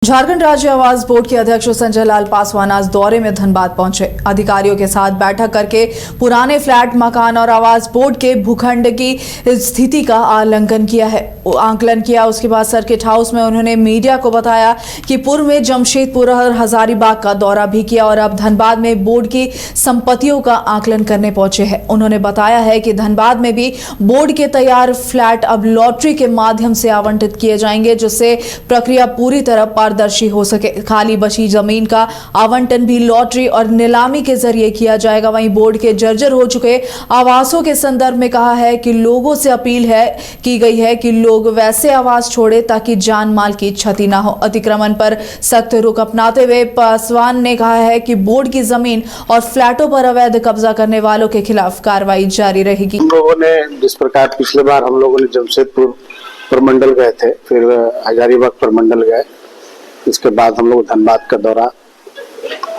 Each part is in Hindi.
झारखंड राज्य आवास बोर्ड के अध्यक्ष संजय लाल पासवान आज दौरे में धनबाद पहुंचे। अधिकारियों के साथ बैठक करके पुराने फ्लैट, मकान और आवास बोर्ड के भूखंड की स्थिति का आकलन किया। उसके बाद सर्किट हाउस में उन्होंने मीडिया को बताया कि पूर्व में जमशेदपुर और हजारीबाग का दौरा भी किया और अब धनबाद में बोर्ड की संपत्तियों का आकलन करने पहुंचे हैं। उन्होंने बताया है कि धनबाद में भी बोर्ड के तैयार फ्लैट अब लॉटरी के माध्यम से आवंटित किए जाएंगे, जिससे प्रक्रिया पूरी तरह पारदर्शी हो सके। खाली बची जमीन का आवंटन भी लॉटरी और नीलामी के जरिए किया जाएगा। वहीं बोर्ड के जर्जर हो चुके आवासों के संदर्भ में कहा है कि लोगों से अपील की गई है कि लोग वैसे आवास छोड़े ताकि जान माल की क्षति न हो। अतिक्रमण पर सख्त रुख अपनाते हुए पासवान ने कहा है कि बोर्ड की जमीन और फ्लैटों पर अवैध कब्जा करने वालों के खिलाफ कार्रवाई जारी रहेगी। हम लोगों ने जिस प्रकार पिछले बार हम लोगों ने जमशेदपुर प्रमंडल गए थे, फिर हजारीबाग प्रमंडल गए, इसके बाद हम लोग धनबाद का दौरा,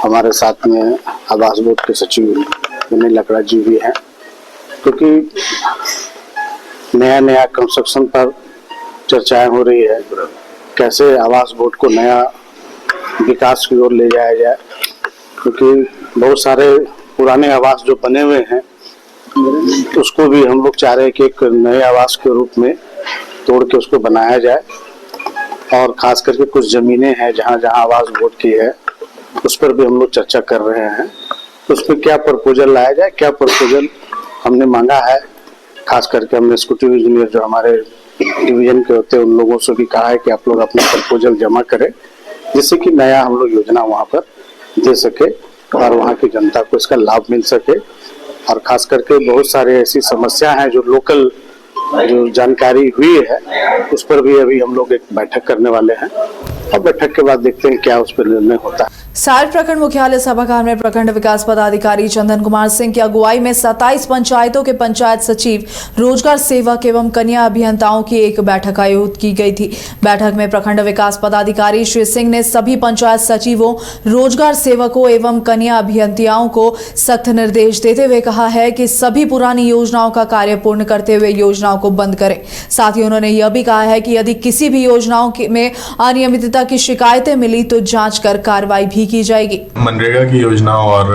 हमारे साथ में आवास बोर्ड के सचिव विनय लकड़ा जी भी हैं, क्योंकि नया कंस्ट्रक्शन पर चर्चाएं हो रही है, कैसे आवास बोर्ड को नया विकास की ओर ले जाया जाए, क्योंकि बहुत सारे पुराने आवास जो बने हुए हैं उसको भी हम लोग चाह रहे हैं कि एक नए आवास के रूप में तोड़ के उसको बनाया जाए। और खास करके कुछ जमीनें हैं जहां आवास बोर्ड की है, उस पर भी हम लोग चर्चा कर रहे हैं। उस पर क्या प्रपोजल लाया जाए, क्या प्रपोजल हमने मांगा है। खास करके हमने एक्जीक्यूटिव इंजीनियर जो हमारे डिवीजन के होते हैं उन लोगों से भी कहा है कि आप लोग अपना प्रपोजल जमा करें, जिससे कि नया हम लोग योजना वहां पर दे सके और वहां की जनता को इसका लाभ मिल सके। और खास करके बहुत सारे ऐसी समस्या हैं जो लोकल जो जानकारी हुई है उस पर भी अभी हम लोग एक बैठक करने वाले हैं और बैठक के बाद देखते हैं क्या उस पर निर्णय होता है। सार प्रखंड मुख्यालय सभागार में प्रखंड विकास पदाधिकारी चंदन कुमार सिंह की अगुवाई में 27 पंचायतों के पंचायत सचिव, रोजगार सेवक एवं कन्या अभियंताओं की एक बैठक आयोजित की गई थी। बैठक में प्रखंड विकास पदाधिकारी श्री सिंह ने सभी पंचायत सचिवों, रोजगार सेवकों एवं कन्या अभियंताओं को सख्त निर्देश देते हुए कहा है कि सभी पुरानी योजनाओं का कार्य पूर्ण करते हुए योजनाओं को बंद करें। साथ ही उन्होंने यह भी कहा है कि यदि किसी भी योजनाओं में अनियमितता की शिकायतें मिली तो जांच कर कार्रवाई भी की जाएगी। मनरेगा की योजनाओं और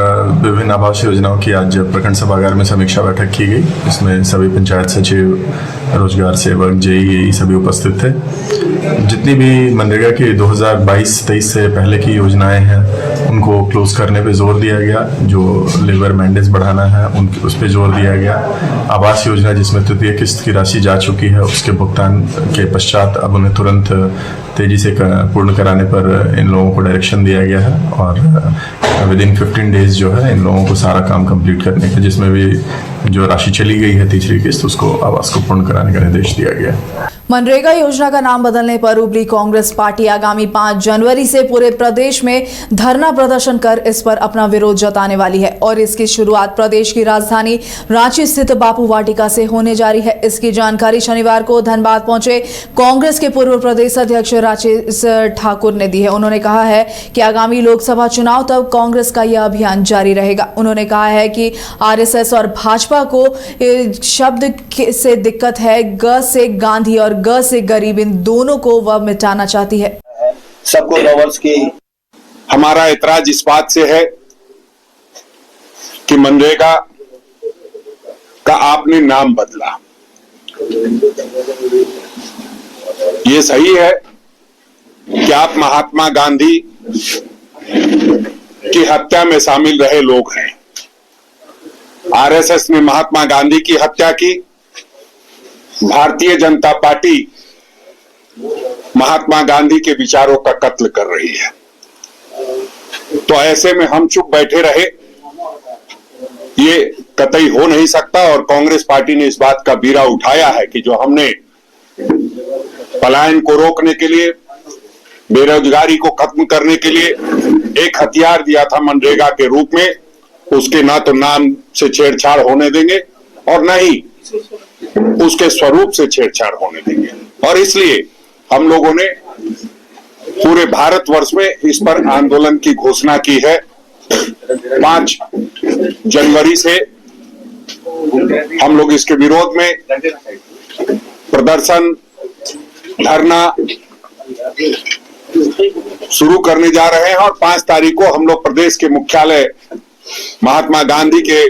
विभिन्न आवास योजनाओं की आज प्रखंड सभागार में समीक्षा बैठक की गई। इसमें सभी पंचायत सचिव, रोजगार सेवक, जेई सभी उपस्थित थे। जितनी भी मनरेगा की 2022-23 से पहले की योजनाएं हैं उनको क्लोज करने पे जोर दिया गया। जो लेबर मैंडेज बढ़ाना है उस पर जोर दिया गया। आवास योजना जिसमें तृतीय किस्त की राशि जा चुकी है उसके भुगतान के पश्चात अब उन्हें तुरंत तेजी से पूर्ण कराने पर इन लोगों को डायरेक्शन दिया गया है और विदिन 15 डेज जो है इन लोगों को सारा काम कंप्लीट करने का, जिसमें भी जो राशि चली गई है तीसरी किस्त, उसको आवास को पूर्ण कराने का निर्देश दिया गया है। मनरेगा योजना का नाम बदलने पर उभरी कांग्रेस पार्टी आगामी 5 जनवरी से पूरे प्रदेश में धरना प्रदर्शन कर इस पर अपना विरोध जताने वाली है और इसकी शुरुआत प्रदेश की राजधानी रांची स्थित बापू वाटिका से होने जा रही है। इसकी जानकारी शनिवार को धनबाद पहुंचे कांग्रेस के पूर्व प्रदेश अध्यक्ष राजेश ठाकुर ने दी है। उन्होंने कहा है कि आगामी लोकसभा चुनाव तक कांग्रेस का यह अभियान जारी रहेगा। उन्होंने कहा है कि आरएसएस और भाजपा को शब्द से दिक्कत है, ग से गांधी और ग से गरीब, इन दोनों को वह मिटाना चाहती है। सबको 2 वर्ष की हमारा ऐतराज इस बात से है कि मनरेगा का आपने नाम बदला। ये सही है कि आप महात्मा गांधी की हत्या में शामिल रहे लोग हैं। आरएसएस ने महात्मा गांधी की हत्या की, भारतीय जनता पार्टी महात्मा गांधी के विचारों का कत्ल कर रही है। तो ऐसे में हम चुप बैठे रहे, ये कतई हो नहीं सकता। और कांग्रेस पार्टी ने इस बात का बीड़ा उठाया है कि जो हमने पलायन को रोकने के लिए, बेरोजगारी को खत्म करने के लिए एक हथियार दिया था मनरेगा के रूप में, उसके ना तो नाम से छेड़छाड़ होने देंगे और न ही उसके स्वरूप से छेड़छाड़ होने देंगे। और इसलिए हम लोगों ने पूरे भारतवर्ष में इस पर आंदोलन की घोषणा की है। 5 जनवरी से हम लोग इसके विरोध में प्रदर्शन, धरना शुरू करने जा रहे हैं और 5 तारीख को हम लोग प्रदेश के मुख्यालय महात्मा गांधी के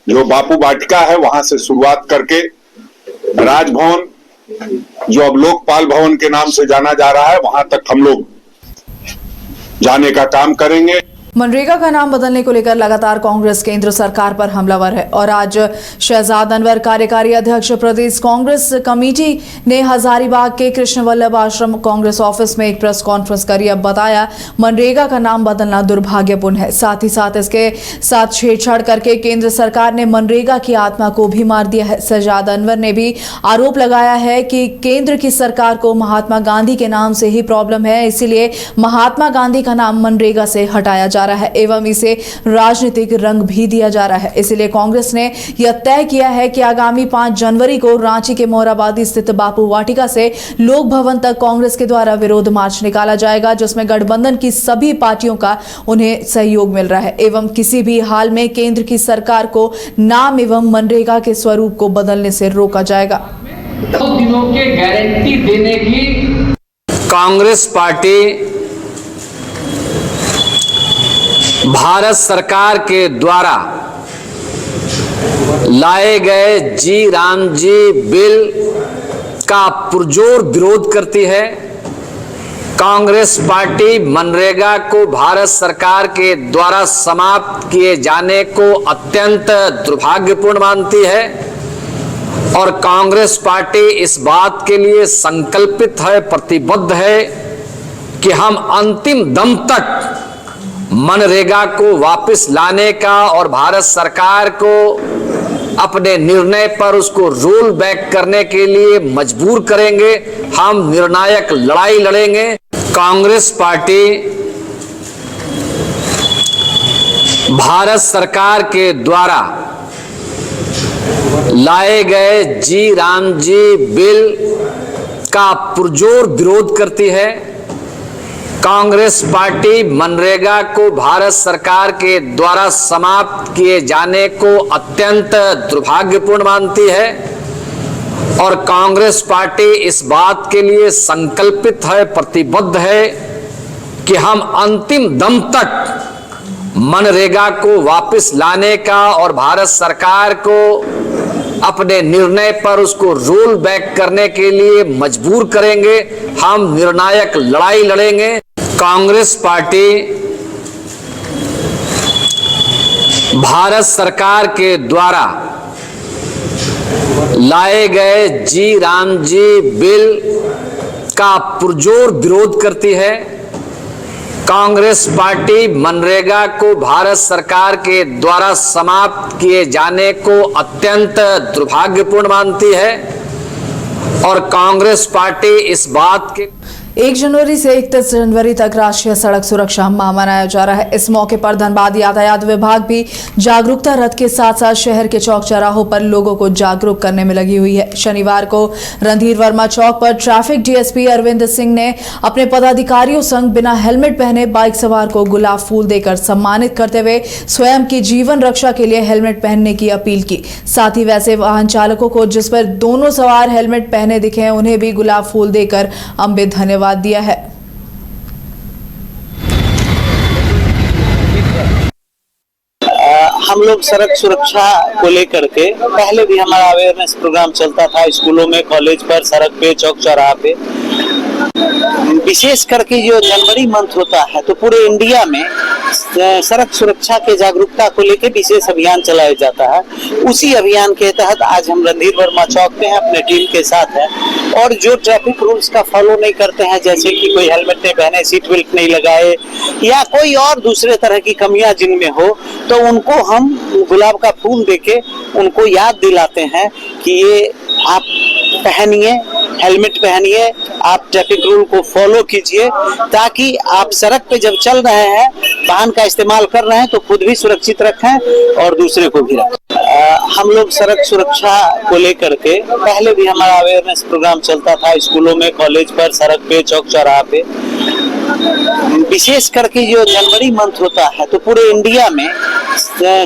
जो बापू वाटिका है वहां से शुरुआत करके राजभवन, जो अब लोकपाल भवन के नाम से जाना जा रहा है, वहां तक हम लोग जाने का काम करेंगे। मनरेगा का नाम बदलने को लेकर लगातार कांग्रेस केंद्र सरकार पर हमलावर है और आज शहजाद अनवर कार्यकारी अध्यक्ष प्रदेश कांग्रेस कमेटी ने हजारीबाग के कृष्ण वल्लभ आश्रम कांग्रेस ऑफिस में एक प्रेस कॉन्फ्रेंस करी। अब बताया मनरेगा का नाम बदलना दुर्भाग्यपूर्ण है, साथ ही साथ इसके साथ छेड़छाड़ करके केंद्र सरकार ने मनरेगा की आत्मा को भी मार दिया है। शहजाद अनवर ने भी आरोप लगाया है कि केंद्र की सरकार को महात्मा गांधी के नाम से ही प्रॉब्लम है, इसीलिए महात्मा गांधी का नाम मनरेगा से हटाया जा रहा है एवं इसे राजनीतिक रंग भी दिया जा रहा है। इसलिए कांग्रेस ने यह तय किया है कि आगामी 5 जनवरी को रांची के मोराबादी स्थित बापू वाटिका से लोक भवन तक कांग्रेस के द्वारा विरोध मार्च निकाला जाएगा, जिसमें गठबंधन की सभी पार्टियों का उन्हें सहयोग मिल रहा है एवं किसी भी हाल में केंद्र की सरकार को नाम एवं मनरेगा के स्वरूप को बदलने से रोका जाएगा। 2 दिनों के गारंटी देने की कांग्रेस पार्टी भारत सरकार के द्वारा लाए गए जी राम जी बिल का पुरजोर विरोध करती है। कांग्रेस पार्टी मनरेगा को भारत सरकार के द्वारा समाप्त किए जाने को अत्यंत दुर्भाग्यपूर्ण मानती है और कांग्रेस पार्टी इस बात के लिए संकल्पित है, प्रतिबद्ध है कि हम अंतिम दम तक मनरेगा को वापस लाने का और भारत सरकार को अपने निर्णय पर उसको रोल बैक करने के लिए मजबूर करेंगे। हम निर्णायक लड़ाई लड़ेंगे। कांग्रेस पार्टी भारत सरकार के द्वारा लाए गए जी राम जी बिल का पुरजोर विरोध करती है। कांग्रेस पार्टी मनरेगा को भारत सरकार के द्वारा समाप्त किए जाने को अत्यंत दुर्भाग्यपूर्ण मानती है और कांग्रेस पार्टी इस बात के लिए संकल्पित है, प्रतिबद्ध है कि हम अंतिम दम तक मनरेगा को वापस लाने का और भारत सरकार को अपने निर्णय पर उसको रोल बैक करने के लिए मजबूर करेंगे। हम निर्णायक लड़ाई लड़ेंगे। कांग्रेस पार्टी भारत सरकार के द्वारा लाए गए जी राम जी बिल का पुरजोर विरोध करती है। कांग्रेस पार्टी मनरेगा को भारत सरकार के द्वारा समाप्त किए जाने को अत्यंत दुर्भाग्यपूर्ण मानती है और कांग्रेस पार्टी इस बात के 1 जनवरी से 31 जनवरी तक राष्ट्रीय सड़क सुरक्षा माह मनाया जा रहा है। इस मौके पर धनबाद यातायात विभाग भी जागरूकता रथ के साथ साथ शहर के चौक चौराहों पर लोगों को जागरूक करने में लगी हुई है। शनिवार को रणधीर वर्मा चौक पर ट्रैफिक डीएसपी अरविंद सिंह ने अपने पदाधिकारियों संग बिना हेलमेट पहने बाइक सवार को गुलाब फूल देकर सम्मानित करते हुए स्वयं की जीवन रक्षा के लिए हेलमेट पहनने की अपील की। साथ ही वैसे वाहन चालकों को जिस पर दोनों सवार हेलमेट पहने दिखे उन्हें भी गुलाब फूल देकर अम्बे धन्यवाद दिया है। हम लोग सड़क सुरक्षा को लेकर के पहले भी हमारा अवेयरनेस प्रोग्राम चलता था स्कूलों में, कॉलेज पर, सड़क पे, चौक चौराहा पे। विशेष करके जो जनवरी मंथ होता है तो पूरे इंडिया में सड़क सुरक्षा के जागरूकता को लेकर विशेष अभियान चलाया जाता है। उसी अभियान के तहत आज हम रणधीर वर्मा चौक पे हैं, अपने टीम के साथ हैं और जो ट्रैफिक रूल्स का फॉलो नहीं करते हैं, जैसे कि कोई हेलमेट नहीं पहने, सीट बेल्ट नहीं लगाए या कोई और दूसरे तरह की कमियां जिनमें हो, तो उनको हम गुलाब का फूल देके उनको याद दिलाते हैं कि ये आप पहनिए, हेलमेट पहनिए, आप ट्रैफिक रूल को फॉलो कीजिए ताकि आप सड़क पे जब चल रहे हैं, वाहन का इस्तेमाल कर रहे हैं तो खुद भी सुरक्षित रखें और दूसरे को भी रखें। हम लोग सड़क सुरक्षा को लेकर के पहले भी हमारा अवेयरनेस प्रोग्राम चलता था स्कूलों में, कॉलेज पर, सड़क पे, चौक चौराहा पे। विशेष करके जो जनवरी मंथ होता है तो पूरे इंडिया में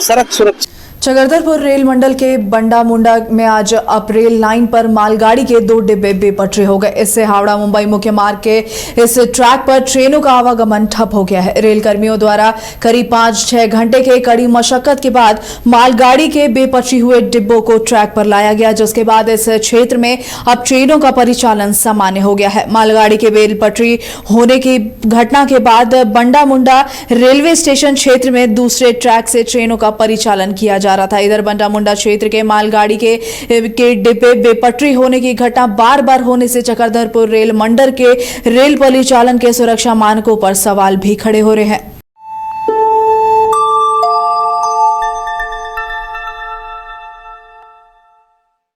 सड़क सुरक्षा चकरधरपुर रेल मंडल के बंडा मुंडा में आज अप रेल लाइन पर मालगाड़ी के 2 डिब्बे बेपटरी हो गए। इससे हावड़ा मुंबई मुख्य मार्ग के इस ट्रैक पर ट्रेनों का आवागमन ठप हो गया है। रेल कर्मियों द्वारा करीब 5-6 घंटे के कड़ी मशक्कत के बाद मालगाड़ी के बेपटरी हुए डिब्बों को ट्रैक पर लाया गया, जिसके बाद इस क्षेत्र में अब ट्रेनों का परिचालन सामान्य हो गया है। मालगाड़ी के बेपटरी होने की घटना के बाद बंडा मुंडा रेलवे स्टेशन क्षेत्र में दूसरे ट्रैक से ट्रेनों का परिचालन किया जा रहा था। इधर बंडा मुंडा क्षेत्र के मालगाड़ी के डिब्बे बेपटरी होने की घटना बार बार होने से चकरधरपुर रेल मंडल के रेल परिचालन के सुरक्षा मानकों पर सवाल भी खड़े हो रहे हैं।